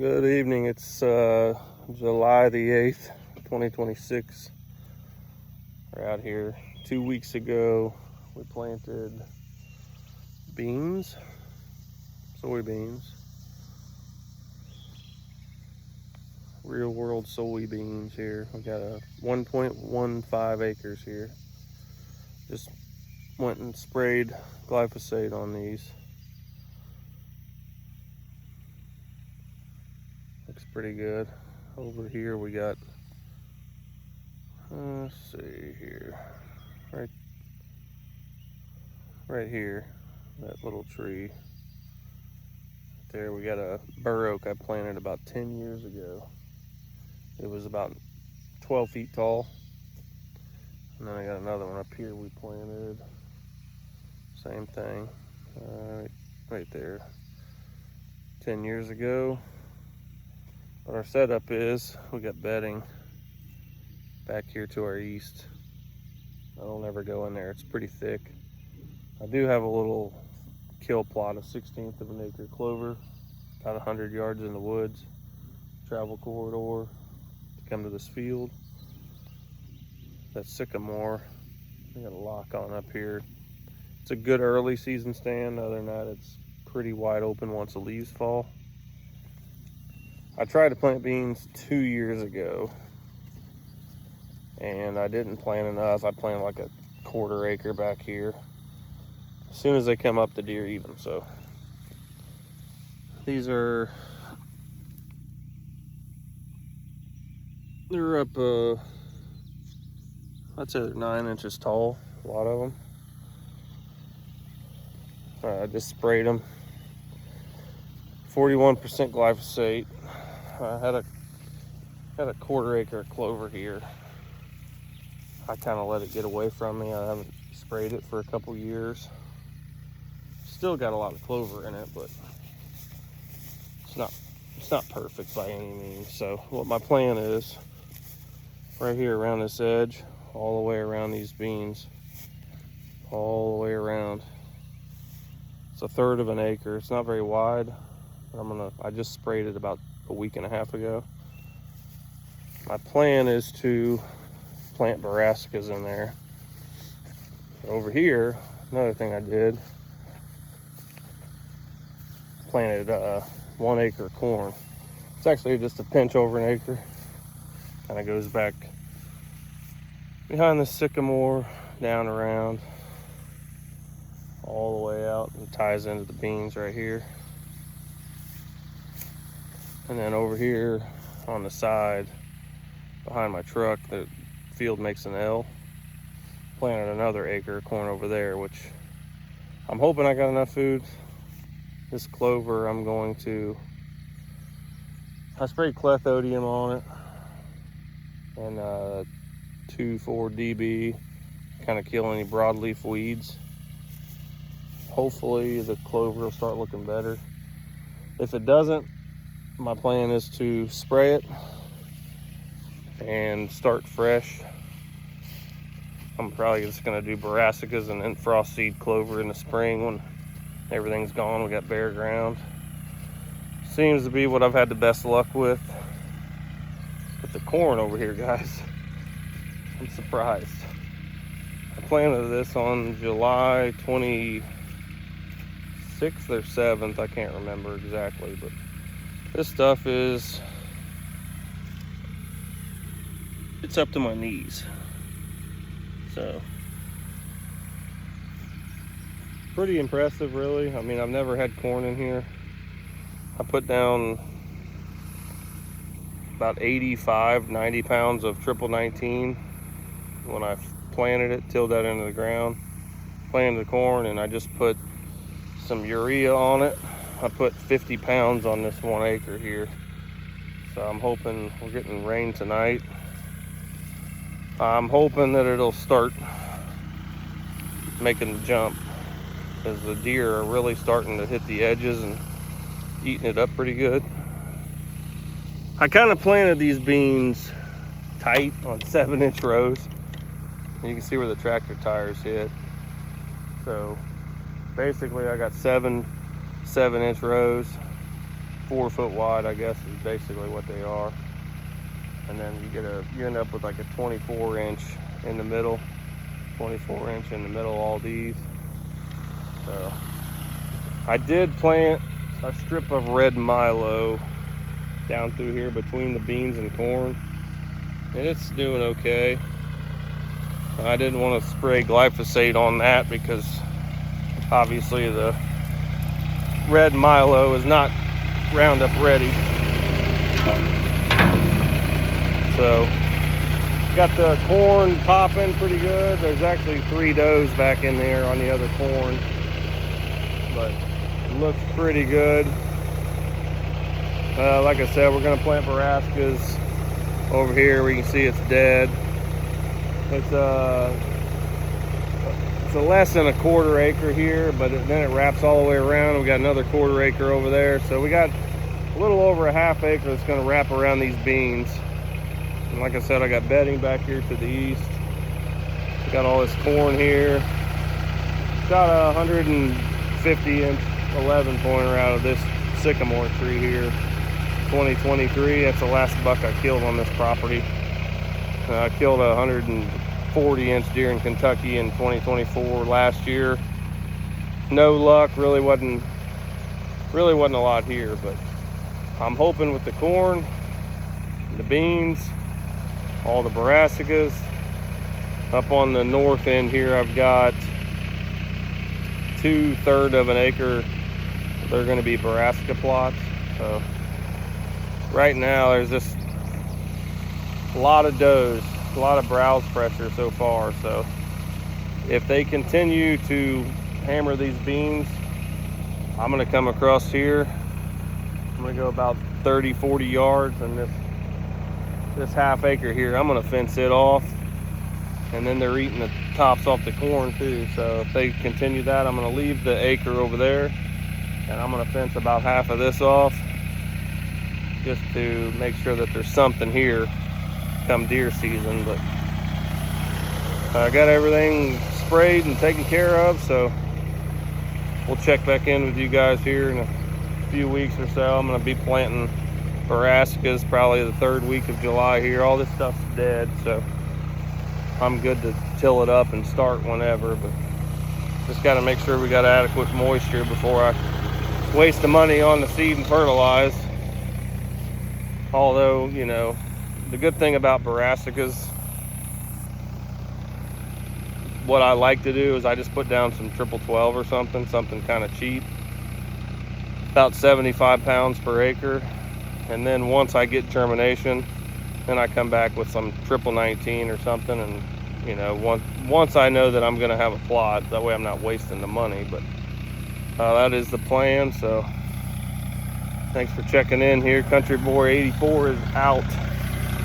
Good evening. It's July the 8th, 2026. We're out here. 2 weeks ago, we planted beans, soybeans, real world soybeans here. We got a 1.15 acres here. Just went and sprayed glyphosate on these. Looks pretty good. Over here we got, let's see here, right here, that little tree. There we got a bur oak I planted about 10 years ago. It was about 12 feet tall. And then I got another one up here we planted. Same thing, right there, 10 years ago. But our setup is, we got bedding back here to our east. I don't ever go in there, it's pretty thick. I do have a little kill plot, a 1/16 of an acre clover, about 100 yards in the woods, travel corridor to come to this field. That sycamore, I got a lock on up here. It's a good early season stand. Other than that, it's pretty wide open once the leaves fall. I tried to plant beans 2 years ago and I didn't plant enough. I planted like a 1/4 acre back here. As soon as they come up, the deer eat them. So these are, they're up, I'd say they're 9 inches tall, a lot of them. I just sprayed them. 41% glyphosate. I had a 1/4 acre clover here. I kind of let it get away from me. I haven't sprayed it for a couple years. Still got a lot of clover in it, but it's not perfect by any means. So what my plan is, right here around this edge, all the way around these beans, all the way around. It's 1/3 of an acre. It's not very wide. I just sprayed it about a week and a half ago. My plan is to plant brassicas in there. Over here, another thing I did, planted 1 acre corn. It's actually just a pinch over an acre. Kind of goes back behind the sycamore, down around, all the way out, and ties into the beans right here. And then over here on the side behind my truck, the field makes an L. Planted another acre of corn over there, which I'm hoping I got enough food. This clover, I sprayed clethodium on it and 2,4-DB, kind of kill any broadleaf weeds. Hopefully the clover will start looking better. If it doesn't, my plan is to spray it and start fresh. I'm probably just gonna do brassicas and then frost seed clover in the spring when everything's gone. We got bare ground. Seems to be what I've had the best luck with. But the corn over here, guys, I'm surprised. I planted this on July 26th or 7th, I can't remember exactly, but this stuff it's up to my knees. So, pretty impressive, really. I mean, I've never had corn in here. I put down about 85, 90 pounds of triple 19 when I planted it, tilled that into the ground, planted the corn, and I just put some urea on it. I put 50 pounds on this 1 acre here. So I'm hoping, we're getting rain tonight. I'm hoping that it'll start making the jump, because the deer are really starting to hit the edges and eating it up pretty good. I kind of planted these beans tight on 7-inch rows. You can see where the tractor tires hit. So basically I got 7-inch rows, 4 foot wide, I guess, is basically what they are. And then you end up with like a 24 inch in the middle, 24 inch in the middle, all these. So I did plant a strip of red Milo down through here between the beans and corn, and it's doing okay. I didn't want to spray glyphosate on that because obviously the red Milo is not Roundup ready. So got the corn popping pretty good. There's actually 3 does back in there on the other corn, but it looks pretty good. Like I said, we're gonna plant brassicas over here. We can see it's dead. It's a less than a 1/4 acre here, but then it wraps all the way around. We got another 1/4 acre over there, so we got a little over a 1/2 acre that's going to wrap around these beans. And like I said, I got bedding back here to the east. We got all this corn here. Got a 150 inch 11 pointer out of this sycamore tree here, 2023. That's the last buck I killed on this property. I killed a 140 inch deer in Kentucky in 2024 last year. No luck, really wasn't a lot here, but I'm hoping with the corn, the beans, all the brassicas. Up on the north end here, I've got 2/3 of an acre. They're going to be brassica plots. So right now there's just a lot of does, a lot of browse pressure so far. So if they continue to hammer these beans, I'm going to come across here. I'm going to go about 30-40 yards, and this 1/2 acre here, I'm going to fence it off. And then they're eating the tops off the corn too. So if they continue that, I'm going to leave the acre over there, and I'm going to fence about 1/2 of this off, just to make sure that there's something here come deer season. But I got everything sprayed and taken care of, so we'll check back in with you guys here in a few weeks or so. I'm going to be planting brassicas probably the 3rd week of July here. All this stuff's dead, so I'm good to till it up and start whenever, but just got to make sure we got adequate moisture before I waste the money on the seed and fertilize. Although, you know, the good thing about brassicas, what I like to do is I just put down some triple 12 or something kind of cheap, about 75 pounds per acre. And then once I get germination, then I come back with some triple 19 or something. And, you know, once I know that I'm going to have a plot, that way I'm not wasting the money. But that is the plan. So thanks for checking in here. Country Boy 84 is out.